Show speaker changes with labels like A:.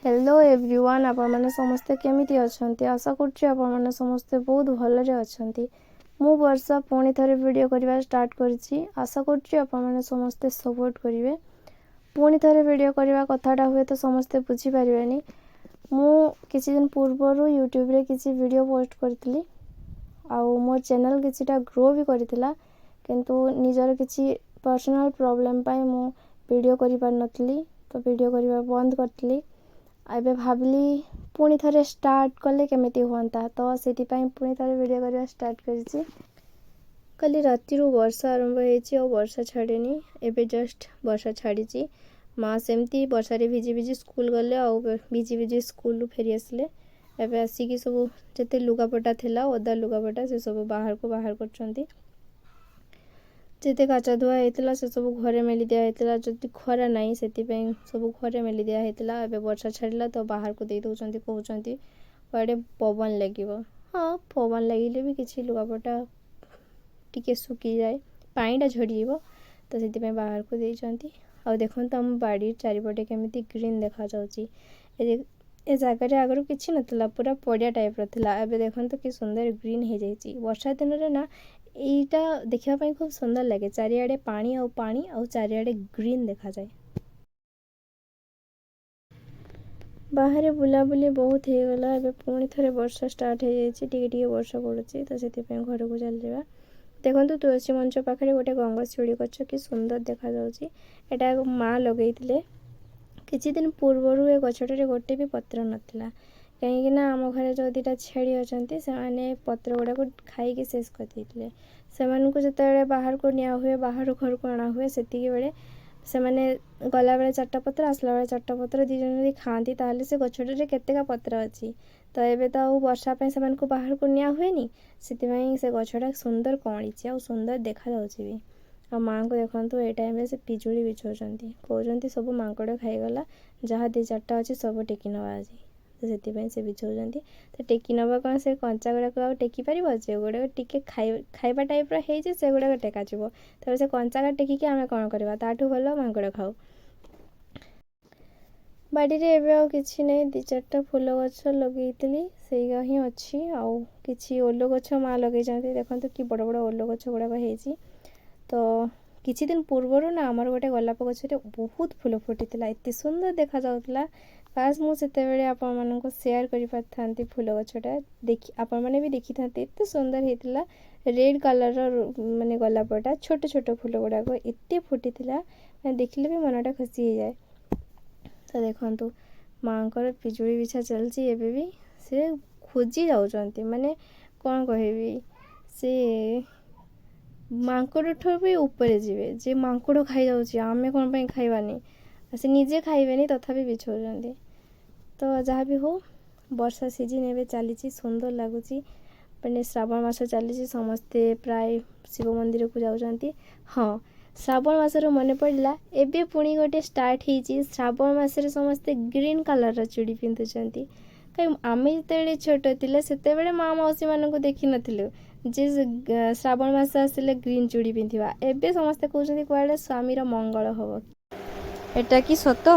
A: Hello everyone आपण मैंने समस्ते केमिति अछंती आशा करछि आपण मैंने समस्ते बहुत भलरे अछंती। मु वर्षा पुणी थरे वीडियो करबा स्टार्ट करछि। आशा करछि आपण मैंने समस्ते सपोर्ट करिवे। पुणी थरे वीडियो करबा कथाटा हुए तो समस्ते बुझी पारिबेनी। मु किछि दिन पूर्वरु यूट्यूब रे किछि वीडियो पोस्ट करथिली आउ मोर चैनल किछिटा ग्रो भी करथिला, किंतु निजर किछि पर्सनल प्रॉब्लम पाई मु वीडियो करि पार नथली, तो वीडियो करबा बंद करथिली। एबे भाबली पुणी थरे स्टार्ट कले केमिति होंता, तो सेति पई पुणी थरे वीडियो करबा स्टार्ट करिछि। कली राति रो वर्षा आरंभ हेछि और वर्षा छाडेनी। एबे जस्ट वर्षा छाडीछि। माँ सेमती वर्षा रे भिजी भिजी स्कूल गले और भिजी भिजी स्कूल फेरी आसले। एबे आसिकी सब जते लुगापटा थिला ओदा लुगापटा से सब बाहर को बाहर करछंती। जेते काचा धुआ हेतिला से सब घरे मेली दिया हेतिला, जति खरा नाही सेति पई सब घरे मेली दिया हेतिला। एबे वर्षा छाडिला तो बाहर को देई दोचंती, कहउचंती पडे पवन लागिवो। हां, पवन लागिले भी किछि लुगापटा टिके सुकी जाए, पानीटा झड़ी जीवो, तो सेति पई बाहर को देइचंती। आ देखन त हम बाड़ी चारिपटे केमिति ग्रीन देखा जाउची। ए जागा रे आगरो किछि नथला, पूरा पडिया टाइप रो थिला। एबे देखन त कि सुंदर ग्रीन हे जाइची। वर्षा दिन रे ना एटा देखिया पई खूब सुंदर लागे। चारियाडे पानी आ चारियाडे ग्रीन देखा जाए। बाहर बुलाबुली बहुत हे गला। एबे पुणी थरे वर्षा स्टार्ट हे जाइची, टिके टिके वर्षा पडुची, तो सेति पई घर को चल जेबा। देखंतु तुलसी मंच पाखरे गोटे गंगा शिउली गछ कि सुंदर देखा जाउची। एटा माँ लगेइतिले। किछि दिन पूर्वरु ए गछटरे गोटे भी पत्र नथिला, कहीं ना आम घरे जो दिटा छेड़ी अछंती से माने पत्र गुडा को खाई के शेष कर देतिले। से माने को जते बाहर को निया हुए, बाहर घर को आना हुए, सेतिके बेले से माने गला बेले चारटा पत्र, आसला बेले चारटा पत्र, दी जन यदि खांती ताले से गछटरे केतेका पत्र अछि। तो एबे तो वर्षा पे से माने को बाहर को निया हुएनी, सेति पई से गछटा सुंदर कणीची आ सुंदर देखा जाउची भी। आ माँ को देखंतु ए टाइम रे से पिजुली बिछोचंती, कहउचंती सब मांकड़ खाई गला, जहा दी चारटा अछि सब टेकी नवा अछि। तो सेति पई से बिछोचंती। तो टेकी नवा कोन से कंचा गुडा को टेकी परिबो, जे गुडा टिके खाइबा टाइप रो हेइ जे से गुडा टेका जिवो। तो से कंचा का टेकी के आमे कोन करबा, ताठू भलो मांकड़ खाऊ। बाड़ी रे एबे आ किछि नै, दी चारटा फूल गछ लगेइतली, सेइगा ही अछि। आ किछि ओलो गछ माँ लगेइ जंती, देखंतु कि बड़ बड़ ओलो गछ गुडा हेइची। तो किछि दिन पूर्वरु ना हमर गोटे गोलाप गछ रे बहुत फूल फुटितला, एते सुंदर देखा जाउतला। काश मु सेते बेले आपण मानन को शेयर करि पाथांती फूल गछटा। देखि आपण माने भी देखि थांते, एते सुंदर हेतिला। रेड कलर रो माने गोलापटा, छोट छोट फूल गुडा को एते फुटितला, देखिले भी मनटा खुशी हे जाए। तो देखंतु मांकर पिजुली बिछा चलची। एबे भी से खोजी जाउचंती, माने कोन कहिबी, से मांकड़ ठो भी ऊपर जीवे, जे मांकड़ खाई जाउची, आमे कोन पई खाइबानी, से निजे खाइबेनी तथापि बिछोचंती। तो जहाँ भी हो, वर्षा सीजन एबे चलीची, सुंदर लागुची। माने श्रावण मास चलीची, समस्ते प्राय शिव मंदिर को जाउचंती। हाँ, श्रावण मासर मने पड़ला, एबे पुणी गोटे स्टार्ट हेइची। श्रावण मासरे समस्ते ग्रीन कलर रो चूड़ी पिंधुचंती। कई आमे जेतेबेले छोट थिले सेतेबेले माँ मौसी मानन को देखि नथिलु जे श्रावण मास आसिले ग्रीन चूड़ी पिंधिबा। एबे समस्ते कहउचंती कुआडे स्वामी रो मंगल हबो। एटा कि सत?